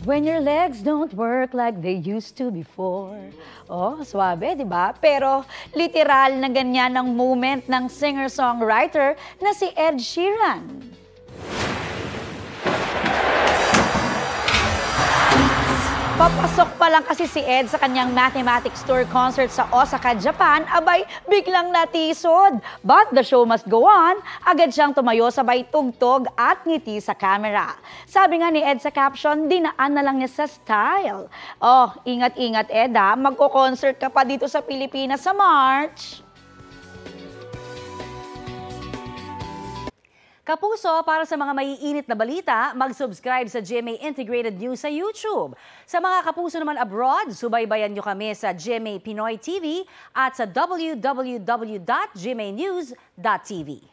When your legs don't work like they used to before. Oh, swabe, di ba? Pero literal na ganyan ang moment ng singer-songwriter na si Ed Sheeran. Papasok pa lang kasi si Ed sa kanyang mathematics tour concert sa Osaka, Japan, abay biglang natisod. But the show must go on, agad siyang tumayo sabay tugtog at ngiti sa camera. Sabi nga ni Ed sa caption, dinaan na lang niya sa style. Oh, ingat-ingat Ed ha, magko-concert ka pa dito sa Pilipinas sa March. Kapuso, para sa mga maiinit na balita, mag-subscribe sa GMA Integrated News sa YouTube. Sa mga kapuso naman abroad, subaybayan nyo kami sa GMA Pinoy TV at sa www.gmanews.tv.